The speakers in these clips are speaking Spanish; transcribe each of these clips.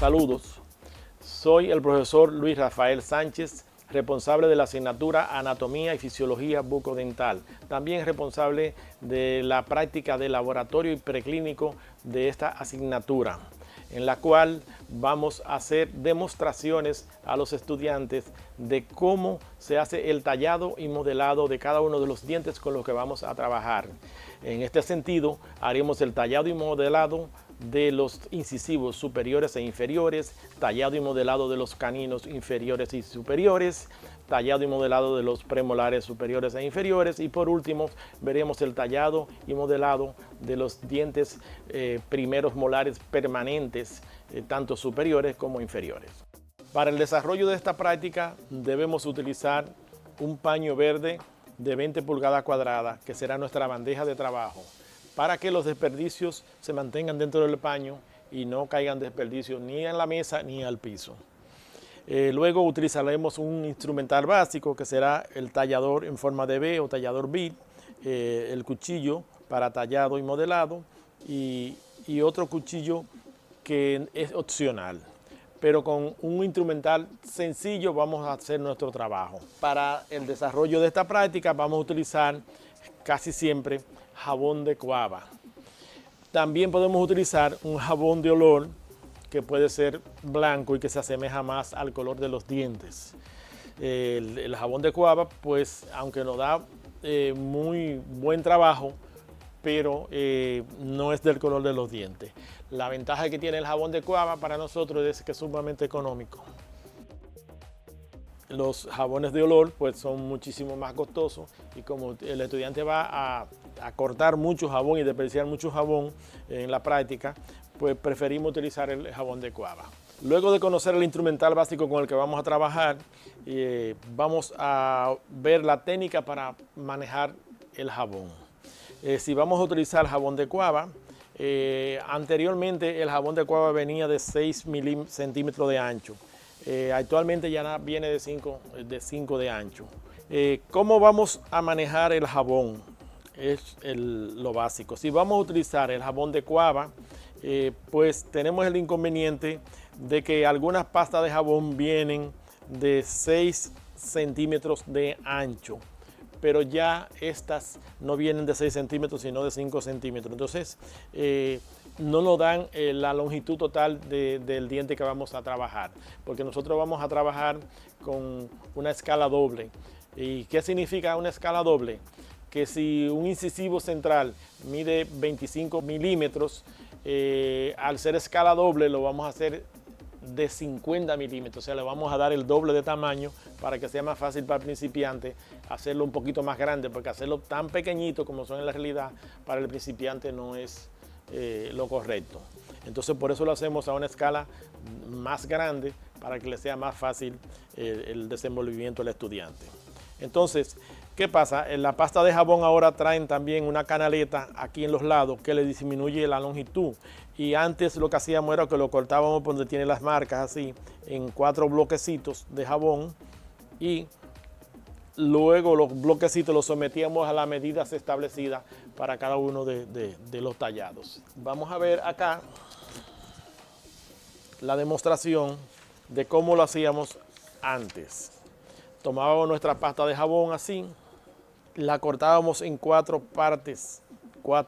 Saludos, soy el profesor Luis Rafael Sánchez, responsable de la asignatura Anatomía y Fisiología Bucodental, también responsable de la práctica de laboratorio y preclínico de esta asignatura, en la cual vamos a hacer demostraciones a los estudiantes de cómo se hace el tallado y modelado de cada uno de los dientes con los que vamos a trabajar. En este sentido, haremos el tallado y modelado de los incisivos superiores e inferiores, tallado y modelado de los caninos inferiores y superiores, tallado y modelado de los premolares superiores e inferiores y por último veremos el tallado y modelado de los dientes primeros molares permanentes, tanto superiores como inferiores. Para el desarrollo de esta práctica debemos utilizar un paño verde de 20 pulgadas cuadradas, que será nuestra bandeja de trabajo, para que los desperdicios se mantengan dentro del paño y no caigan desperdicios ni en la mesa ni al piso. Luego utilizaremos un instrumental básico que será el tallador en forma de V o tallador bit, el cuchillo para tallado y modelado y otro cuchillo que es opcional. Pero con un instrumental sencillo vamos a hacer nuestro trabajo. Para el desarrollo de esta práctica vamos a utilizar casi siempre jabón de cuava. También podemos utilizar un jabón de olor que puede ser blanco y que se asemeja más al color de los dientes. El jabón de cuava, pues, aunque nos da muy buen trabajo, pero no es del color de los dientes. La ventaja que tiene el jabón de cuava para nosotros es que es sumamente económico. Los jabones de olor pues son muchísimo más costosos y como el estudiante va a cortar mucho jabón y desperdiciar mucho jabón en la práctica, pues preferimos utilizar el jabón de cuava. Luego de conocer el instrumental básico con el que vamos a trabajar, vamos a ver la técnica para manejar el jabón. Si vamos a utilizar jabón de cuava, anteriormente el jabón de cuava venía de 6 centímetros de ancho. Actualmente ya viene de 5 de ancho. ¿Cómo vamos a manejar el jabón? Es lo básico. Si vamos a utilizar el jabón de cuava, pues tenemos el inconveniente de que algunas pastas de jabón vienen de 6 centímetros de ancho, pero ya estas no vienen de 6 centímetros sino de 5 centímetros. Entonces no nos dan la longitud total del diente que vamos a trabajar, porque nosotros vamos a trabajar con una escala doble. ¿Y qué significa una escala doble? Que si un incisivo central mide 25 milímetros, al ser escala doble lo vamos a hacer de 50 milímetros, o sea, le vamos a dar el doble de tamaño para que sea más fácil para el principiante hacerlo un poquito más grande, porque hacerlo tan pequeñito como son en la realidad para el principiante no es lo correcto. Entonces por eso lo hacemos a una escala más grande para que le sea más fácil el desenvolvimiento del estudiante. Entonces, ¿qué pasa? En la pasta de jabón ahora traen también una canaleta aquí en los lados que le disminuye la longitud. Y antes lo que hacíamos era que lo cortábamos por donde tiene las marcas, así, en 4 bloquecitos de jabón. Y luego los bloquecitos los sometíamos a las medidas establecidas para cada uno de los tallados. Vamos a ver acá la demostración de cómo lo hacíamos antes. Tomábamos nuestra pasta de jabón así, la cortábamos en 4 partes,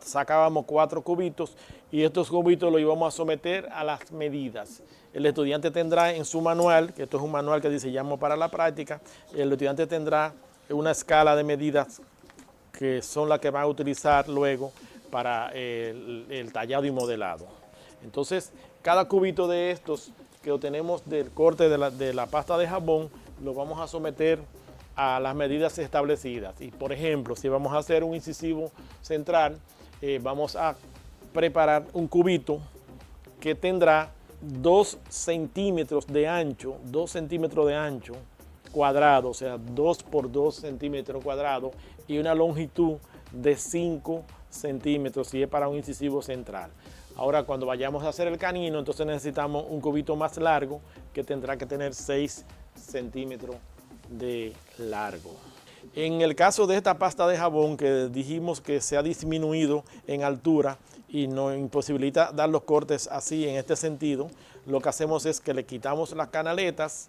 sacábamos 4 cubitos y estos cubitos los íbamos a someter a las medidas. El estudiante tendrá en su manual, que esto es un manual que diseñamos para la práctica, el estudiante tendrá una escala de medidas que son las que va a utilizar luego para el tallado y modelado. Entonces, cada cubito de estos que obtenemos del corte de la pasta de jabón, lo vamos a someter a las medidas establecidas. Y por ejemplo, si vamos a hacer un incisivo central, vamos a preparar un cubito que tendrá 2 centímetros de ancho, 2 centímetros de ancho cuadrado, o sea, 2 por 2 centímetros cuadrados y una longitud de 5 centímetros si es para un incisivo central. Ahora, cuando vayamos a hacer el canino, entonces necesitamos un cubito más largo que tendrá que tener 6 centímetros de largo. En el caso de esta pasta de jabón que dijimos que se ha disminuido en altura y nos imposibilita dar los cortes así en este sentido, lo que hacemos es que le quitamos las canaletas,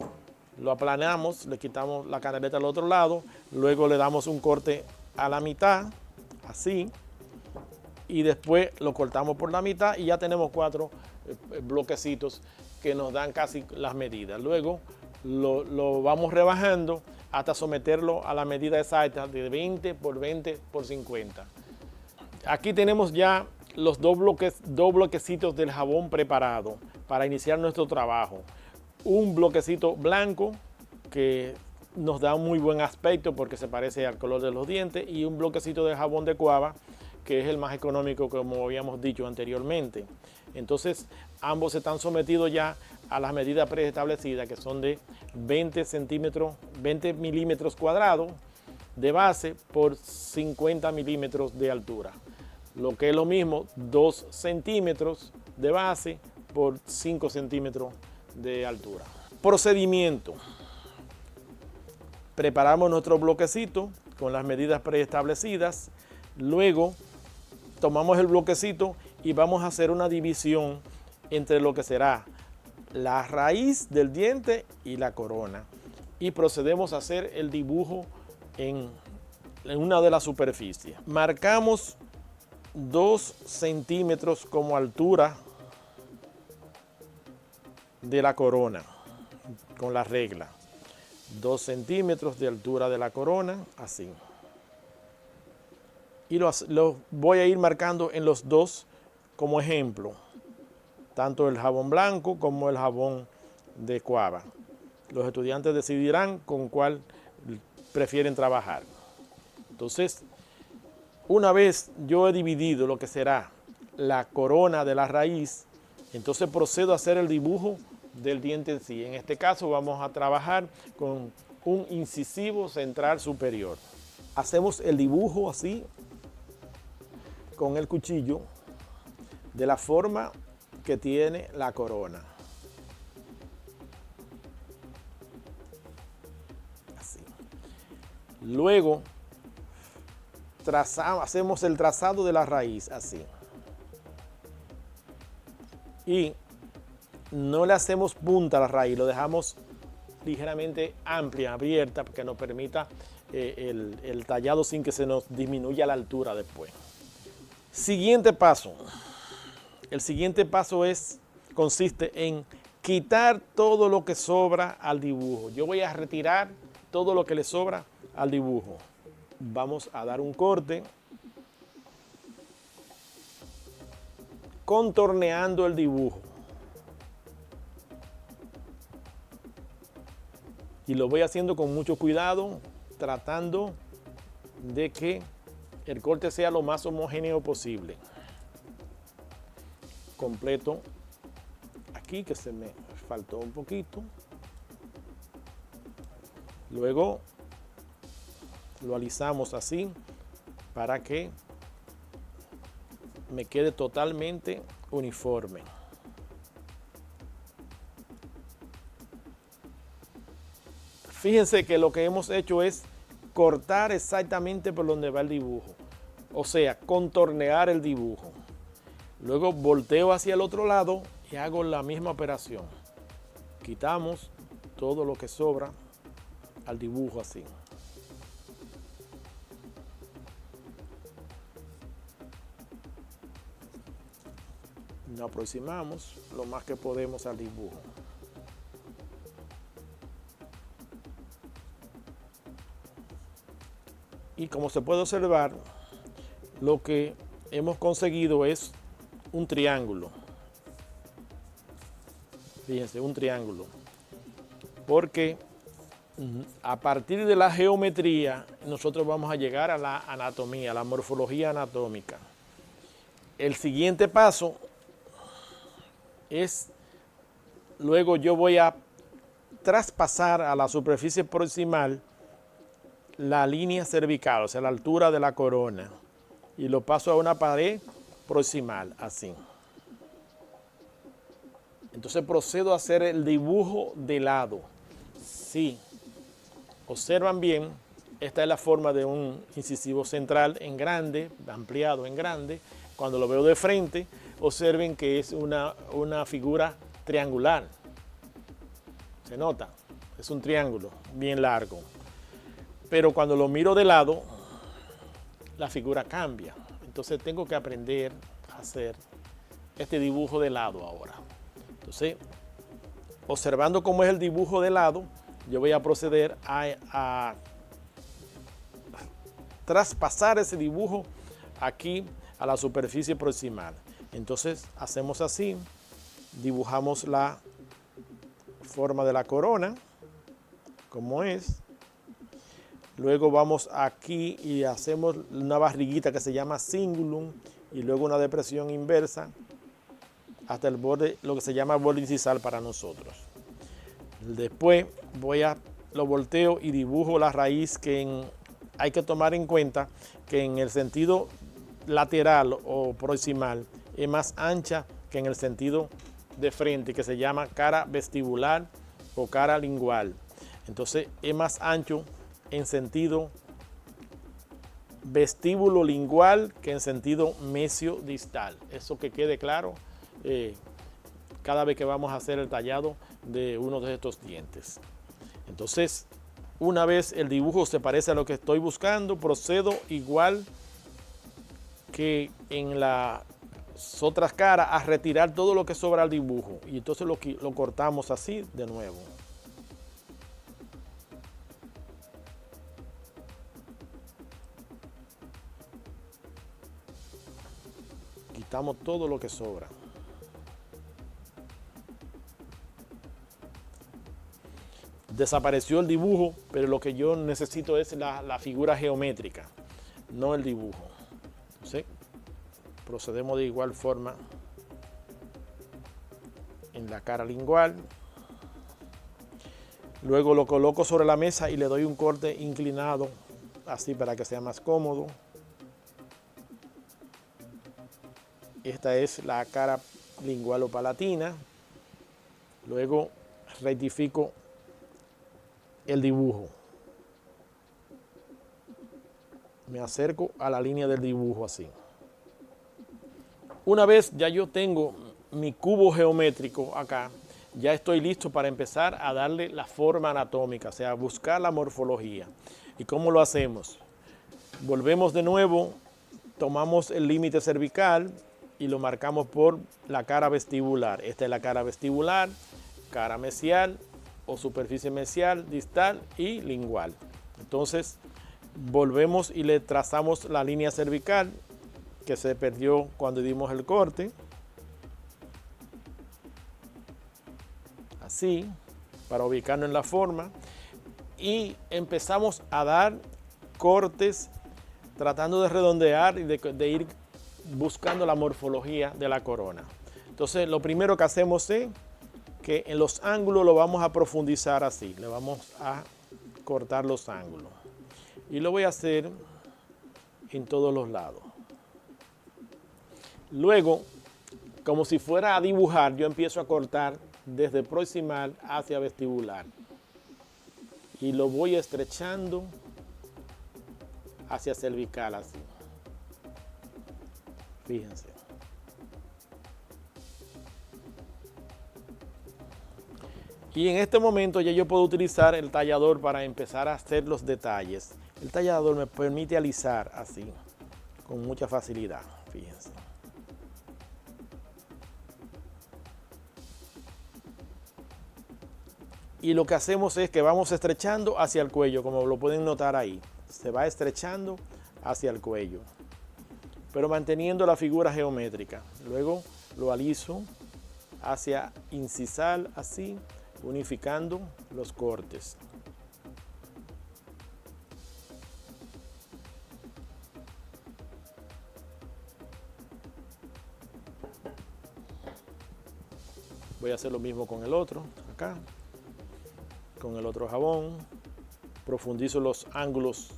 lo aplanamos, le quitamos la canaleta al otro lado, luego le damos un corte a la mitad, así, y después lo cortamos por la mitad y ya tenemos 4 bloquecitos que nos dan casi las medidas. Luego lo vamos rebajando hasta someterlo a la medida exacta de 20 por 20 por 50. Aquí tenemos ya los dos bloquecitos del jabón preparado para iniciar nuestro trabajo. Un bloquecito blanco que nos da un muy buen aspecto porque se parece al color de los dientes, y un bloquecito de jabón de cuava que es el más económico, como habíamos dicho anteriormente. Entonces ambos están sometidos ya a las medidas preestablecidas, que son de 20 milímetros cuadrados de base por 50 milímetros de altura, lo que es lo mismo 2 centímetros de base por 5 centímetros de altura. Procedimiento: preparamos nuestro bloquecito con las medidas preestablecidas, luego tomamos el bloquecito y vamos a hacer una división entre lo que será la raíz del diente y la corona, y procedemos a hacer el dibujo en una de las superficies. Marcamos 2 centímetros como altura de la corona con la regla, 2 centímetros de altura de la corona, así. Y los voy a ir marcando en los dos como ejemplo, tanto el jabón blanco como el jabón de cuava. Los estudiantes decidirán con cuál prefieren trabajar. Entonces, una vez yo he dividido lo que será la corona de la raíz, entonces procedo a hacer el dibujo del diente en sí. En este caso vamos a trabajar con un incisivo central superior. Hacemos el dibujo así, con el cuchillo, de la forma que tiene la corona. Así. Luego hacemos el trazado de la raíz, así. Y no le hacemos punta a la raíz, lo dejamos ligeramente amplia, abierta, que nos permita el tallado sin que se nos disminuya la altura después. Siguiente paso. El siguiente paso consiste en quitar todo lo que sobra al dibujo. Yo voy a retirar todo lo que le sobra al dibujo. Vamos a dar un corte, contorneando el dibujo. Y lo voy haciendo con mucho cuidado, tratando de que el corte sea lo más homogéneo posible. Completo aquí, que se me faltó un poquito. Luego lo alisamos así para que me quede totalmente uniforme. Fíjense que lo que hemos hecho es cortar exactamente por donde va el dibujo, o sea, contornear el dibujo. Luego volteo hacia el otro lado y hago la misma operación. Quitamos todo lo que sobra al dibujo así. Nos aproximamos lo más que podemos al dibujo. Y como se puede observar, lo que hemos conseguido es un triángulo. Fíjense, un triángulo. Porque a partir de la geometría, nosotros vamos a llegar a la anatomía, a la morfología anatómica. El siguiente paso es, luego yo voy a traspasar a la superficie proximal la línea cervical, o sea, la altura de la corona, y lo paso a una pared proximal, así. Entonces procedo a hacer el dibujo de lado. Si observan bien, esta es la forma de un incisivo central en grande, ampliado en grande, Cuando lo veo de frente, observen que es una figura triangular. Se nota, es un triángulo bien largo. Pero cuando lo miro de lado, la figura cambia. Entonces tengo que aprender a hacer este dibujo de lado ahora. Entonces, observando cómo es el dibujo de lado, yo voy a proceder a traspasar ese dibujo aquí a la superficie proximal. Entonces hacemos así, dibujamos la forma de la corona, como es. Luego vamos aquí y hacemos una barriguita que se llama cingulum y luego una depresión inversa hasta el borde, lo que se llama borde incisal para nosotros. Después lo volteo y dibujo la raíz hay que tomar en cuenta que en el sentido lateral o proximal es más ancha que en el sentido de frente, que se llama cara vestibular o cara lingual. Entonces es más ancho en sentido vestíbulo lingual que en sentido mesiodistal. Eso que quede claro cada vez que vamos a hacer el tallado de uno de estos dientes. Entonces, una vez el dibujo se parece a lo que estoy buscando, procedo igual que en las otras caras a retirar todo lo que sobra al dibujo y entonces lo cortamos así de nuevo. Quitamos todo lo que sobra. Desapareció el dibujo, pero lo que yo necesito es la figura geométrica, no el dibujo. ¿Sí? Procedemos de igual forma en la cara lingual. Luego lo coloco sobre la mesa y le doy un corte inclinado, así para que sea más cómodo. Esta es la cara lingual o palatina. Luego rectifico el dibujo. Me acerco a la línea del dibujo así. Una vez ya yo tengo mi cubo geométrico acá, ya estoy listo para empezar a darle la forma anatómica, o sea, buscar la morfología. ¿Y cómo lo hacemos? Volvemos de nuevo, tomamos el límite cervical y lo marcamos por la cara vestibular. Esta es la cara vestibular, cara mesial o superficie mesial, distal y lingual. Entonces, volvemos y le trazamos la línea cervical que se perdió cuando dimos el corte. Así, para ubicarnos en la forma. Y empezamos a dar cortes tratando de redondear y de ir buscando la morfología de la corona. Entonces, lo primero que hacemos es que en los ángulos lo vamos a profundizar así. Le vamos a cortar los ángulos. Y lo voy a hacer en todos los lados. Luego, como si fuera a dibujar, yo empiezo a cortar desde proximal hacia vestibular. Y lo voy estrechando hacia cervical así. Fíjense. Y en este momento ya yo puedo utilizar el tallador para empezar a hacer los detalles. El tallador me permite alisar así, con mucha facilidad, fíjense. Y lo que hacemos es que vamos estrechando hacia el cuello, como lo pueden notar ahí. Se va estrechando hacia el cuello, pero manteniendo la figura geométrica. Luego lo aliso hacia incisal, así, unificando los cortes. Voy a hacer lo mismo con el otro, acá, con el otro jabón. Profundizo los ángulos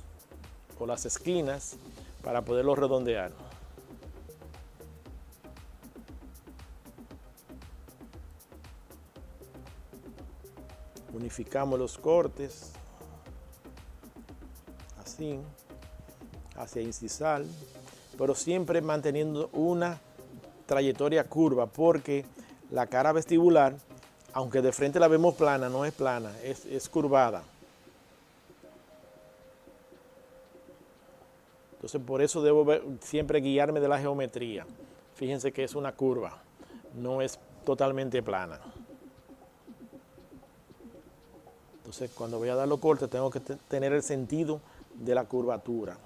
o las esquinas para poderlos redondear. Unificamos los cortes, así, hacia incisal. pero siempre manteniendo una trayectoria curva, porque la cara vestibular, aunque de frente la vemos plana, no es plana, es curvada. Entonces por eso debo siempre guiarme de la geometría. Fíjense que es una curva, no es totalmente plana. Entonces cuando voy a dar los cortes tengo que tener el sentido de la curvatura.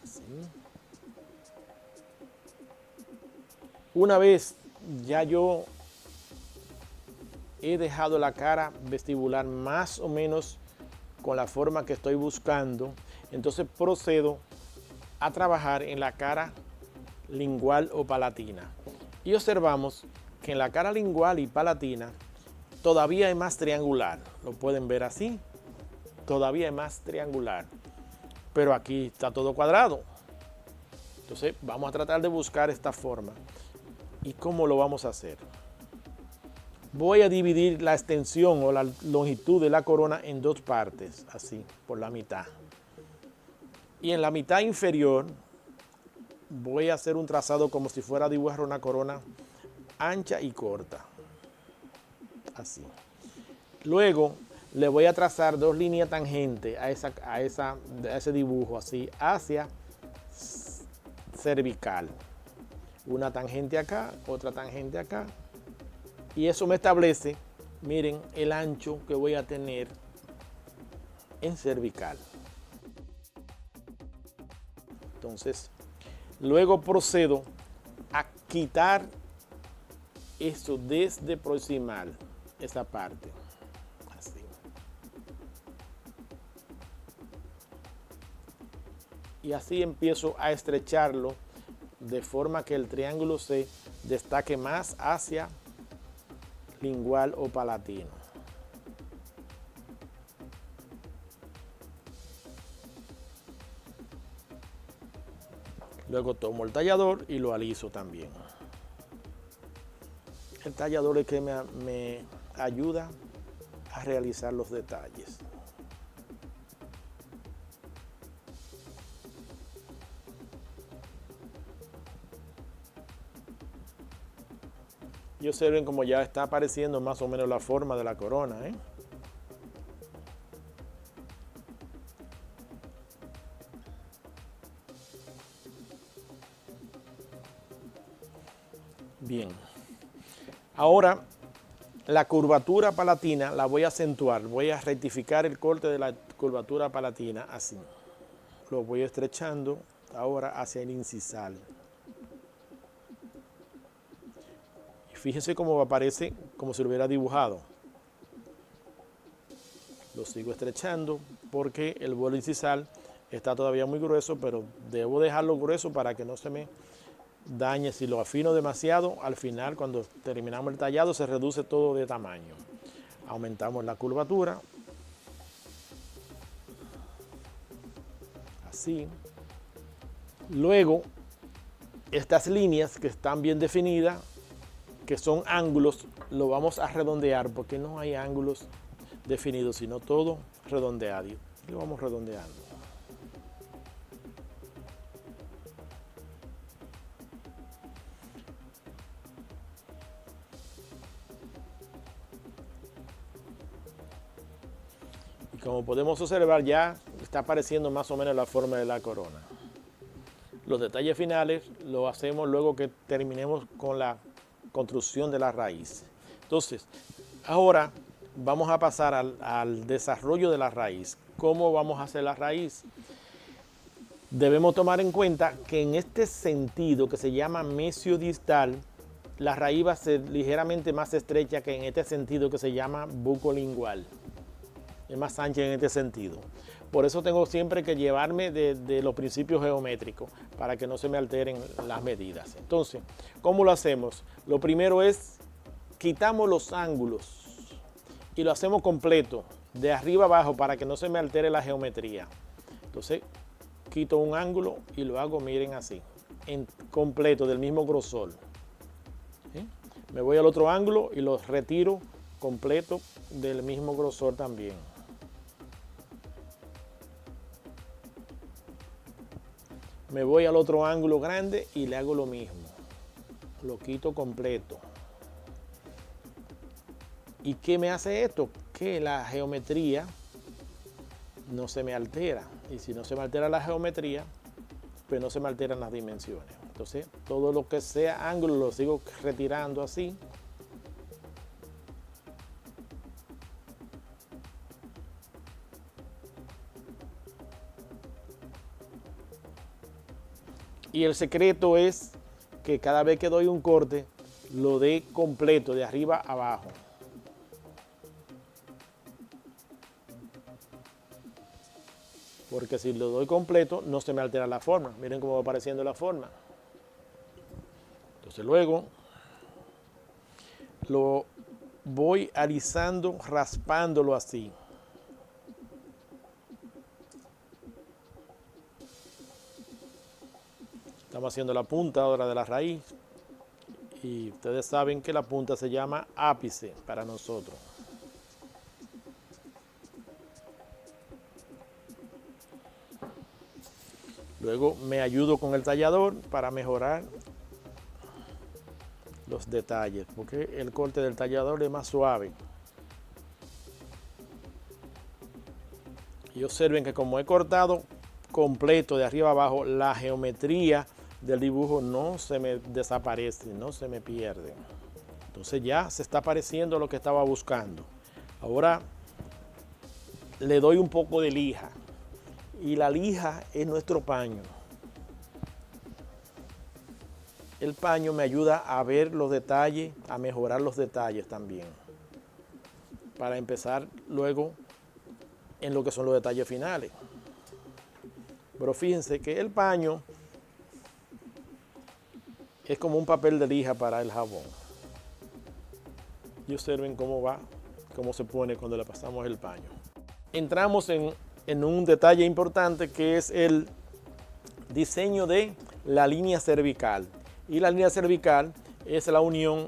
Así. Una vez ya yo he dejado la cara vestibular más o menos con la forma que estoy buscando, entonces procedo a trabajar en la cara lingual o palatina. Y observamos que en la cara lingual y palatina todavía es más triangular. Lo pueden ver así, todavía es más triangular. Pero aquí está todo cuadrado. Entonces vamos a tratar de buscar esta forma. ¿Y cómo lo vamos a hacer? Voy a dividir la extensión o la longitud de la corona en dos partes, así, por la mitad. Y en la mitad inferior voy a hacer un trazado como si fuera a dibujar una corona ancha y corta. Así. Luego le voy a trazar dos líneas tangentes a ese dibujo, así, hacia cervical. Una tangente acá, otra tangente acá. Y eso me establece, miren, el ancho que voy a tener en cervical. Entonces, luego procedo a quitar esto desde proximal, esa parte. Así. Y así empiezo a estrecharlo de forma que el triángulo se destaque más hacia lingual o palatino. Luego tomo el tallador y lo aliso también. El tallador es que me ayuda a realizar los detalles. Y observen como ya está apareciendo más o menos la forma de la corona, ¿eh? Bien. Ahora la curvatura palatina la voy a acentuar. Voy a rectificar el corte de la curvatura palatina así. Lo voy estrechando ahora hacia el incisal. Fíjense cómo aparece como si lo hubiera dibujado. Lo sigo estrechando porque el borde incisal está todavía muy grueso, pero debo dejarlo grueso para que no se me dañe. Si lo afino demasiado, al final cuando terminamos el tallado se reduce todo de tamaño. Aumentamos la curvatura. Así. Luego, estas líneas que están bien definidas, que son ángulos, lo vamos a redondear porque no hay ángulos definidos, sino todo redondeado. Y lo vamos redondeando. Y como podemos observar, ya está apareciendo más o menos la forma de la corona. Los detalles finales los hacemos luego que terminemos con la construcción de la raíz. Entonces, ahora vamos a pasar al desarrollo de la raíz. ¿Cómo vamos a hacer la raíz? Debemos tomar en cuenta que en este sentido que se llama mesiodistal, la raíz va a ser ligeramente más estrecha que en este sentido que se llama bucolingual. Es más ancha en este sentido. Por eso tengo siempre que llevarme de los principios geométricos para que no se me alteren las medidas. Entonces, ¿cómo lo hacemos? Lo primero es, quitamos los ángulos y lo hacemos completo, de arriba abajo, para que no se me altere la geometría. Entonces, quito un ángulo y lo hago, miren así, en completo, del mismo grosor. ¿Sí? Me voy al otro ángulo y lo retiro completo del mismo grosor también. Me voy al otro ángulo grande y le hago lo mismo. Lo quito completo. ¿Y qué me hace esto? Que la geometría no se me altera. Y si no se me altera la geometría, pues no se me alteran las dimensiones. Entonces, todo lo que sea ángulo lo sigo retirando así. Y el secreto es que cada vez que doy un corte, lo dé completo, de arriba a abajo. Porque si lo doy completo, no se me altera la forma. Miren cómo va apareciendo la forma. Entonces luego lo voy alisando, raspándolo así. Estamos haciendo la punta ahora de la raíz. Y ustedes saben que la punta se llama ápice para nosotros. Luego me ayudo con el tallador para mejorar los detalles, porque el corte del tallador es más suave. Y observen que como he cortado completo de arriba abajo, la geometría del dibujo no se me desaparece, no se me pierde. Entonces ya se está apareciendo lo que estaba buscando. Ahora le doy un poco de lija. Y la lija es nuestro paño. El paño me ayuda a ver los detalles, a mejorar los detalles también. Para empezar luego en lo que son los detalles finales. Pero fíjense que el paño es como un papel de lija para el jabón. Y observen cómo va, cómo se pone cuando le pasamos el paño. Entramos en un detalle importante que es el diseño de la línea cervical. Y la línea cervical es la unión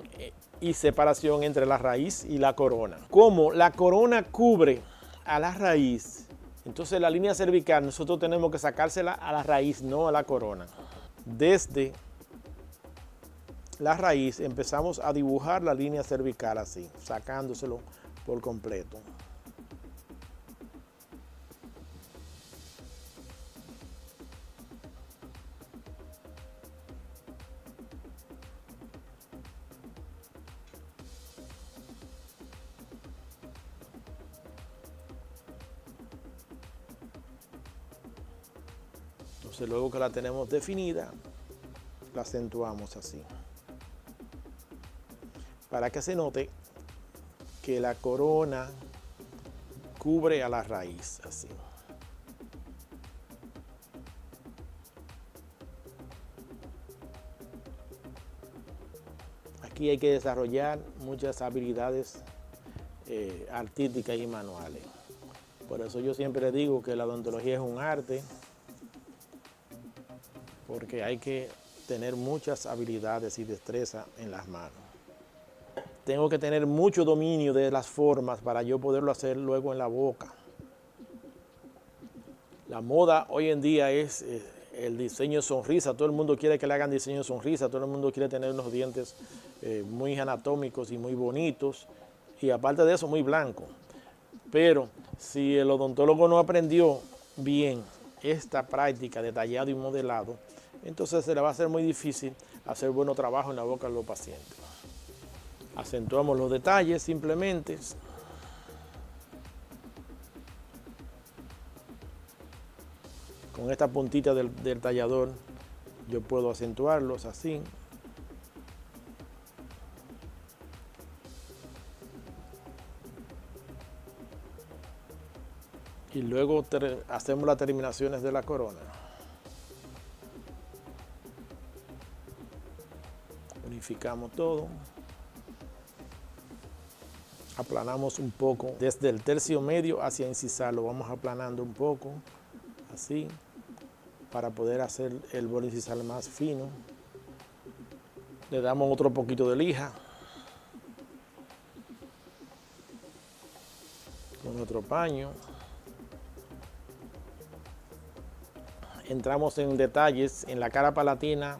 y separación entre la raíz y la corona. Como la corona cubre a la raíz, entonces la línea cervical nosotros tenemos que sacársela a la raíz, no a la corona. Desde la raíz empezamos a dibujar la línea cervical así, sacándoselo por completo. Entonces luego que la tenemos definida, la acentuamos así. Para que se note que la corona cubre a la raíz, así. Aquí hay que desarrollar muchas habilidades artísticas y manuales. Por eso yo siempre digo que la odontología es un arte, porque hay que tener muchas habilidades y destreza en las manos. Tengo que tener mucho dominio de las formas para yo poderlo hacer luego en la boca. La moda hoy en día es el diseño de sonrisa. Todo el mundo quiere que le hagan diseño de sonrisa, todo el mundo quiere tener unos dientes muy anatómicos y muy bonitos, y aparte de eso muy blancos. Pero si el odontólogo no aprendió bien esta práctica de tallado y modelado, entonces se le va a hacer muy difícil hacer buen trabajo en la boca de los pacientes. Acentuamos los detalles simplemente. Con esta puntita del tallador yo puedo acentuarlos así. Y luego hacemos las terminaciones de la corona. Unificamos todo. Aplanamos un poco desde el tercio medio hacia incisar, lo vamos aplanando un poco, así, para poder hacer el borde incisal más fino. Le damos otro poquito de lija con otro paño entramos en detalles, en la cara palatina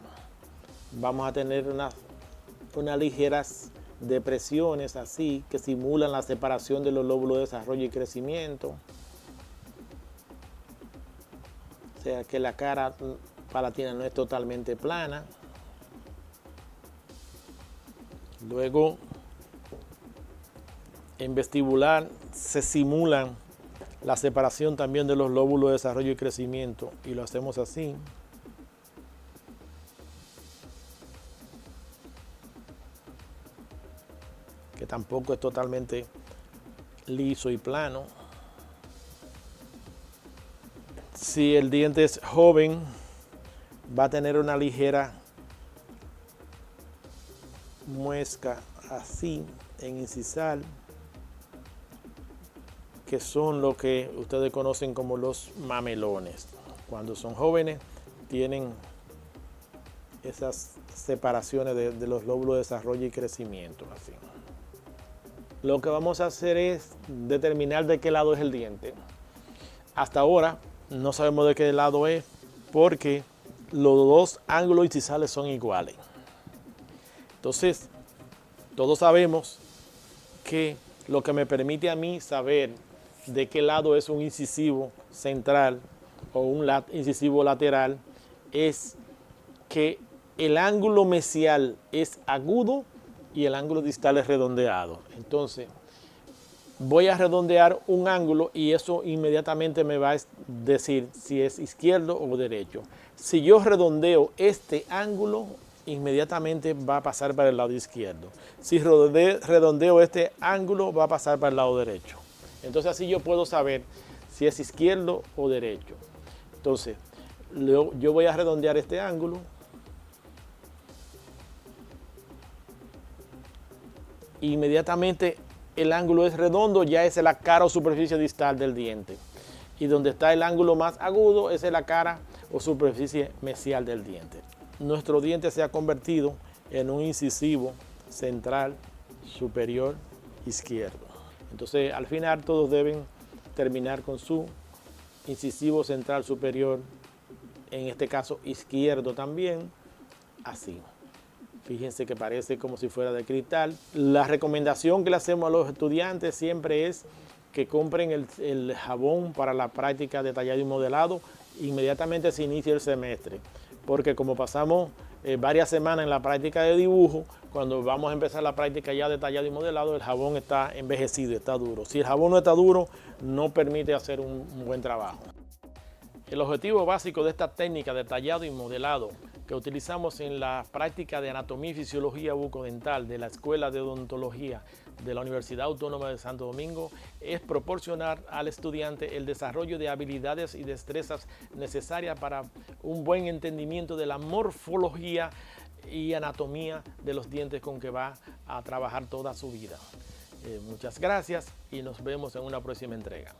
vamos a tener unas ligeras depresiones así que simulan la separación de los lóbulos de desarrollo y crecimiento. O sea que la cara palatina no es totalmente plana. Luego, en vestibular se simulan la separación también de los lóbulos de desarrollo y crecimiento y lo hacemos así. Que tampoco es totalmente liso y plano. Si el diente es joven, va a tener una ligera muesca así en incisal, que son lo que ustedes conocen como los mamelones. Cuando son jóvenes tienen esas separaciones de los lóbulos de desarrollo y crecimiento así. Lo que vamos a hacer es determinar de qué lado es el diente. Hasta ahora no sabemos de qué lado es porque los dos ángulos incisales son iguales. Entonces, todos sabemos que lo que me permite a mí saber de qué lado es un incisivo central o un incisivo lateral es que el ángulo mesial es agudo y el ángulo distal es redondeado. Entonces, voy a redondear un ángulo y eso inmediatamente me va a decir si es izquierdo o derecho. Si yo redondeo este ángulo, inmediatamente va a pasar para el lado izquierdo. Si redondeo este ángulo, va a pasar para el lado derecho. Entonces así yo puedo saber si es izquierdo o derecho. Entonces, yo voy a redondear este ángulo. Inmediatamente el ángulo es redondo, ya es la cara o superficie distal del diente. Y donde está el ángulo más agudo, esa es la cara o superficie mesial del diente. Nuestro diente se ha convertido en un incisivo central superior izquierdo. Entonces, al final todos deben terminar con su incisivo central superior, en este caso izquierdo también, así. Fíjense que parece como si fuera de cristal. La recomendación que le hacemos a los estudiantes siempre es que compren el jabón para la práctica de tallado y modelado inmediatamente se inicia el semestre. Porque como pasamos varias semanas en la práctica de dibujo, cuando vamos a empezar la práctica ya de tallado y modelado, el jabón está envejecido, está duro. Si el jabón no está duro, no permite hacer un buen trabajo. El objetivo básico de esta técnica de tallado y modelado que utilizamos en la práctica de anatomía y fisiología bucodental de la Escuela de Odontología de la Universidad Autónoma de Santo Domingo es proporcionar al estudiante el desarrollo de habilidades y destrezas necesarias para un buen entendimiento de la morfología y anatomía de los dientes con que va a trabajar toda su vida. Muchas gracias y nos vemos en una próxima entrega.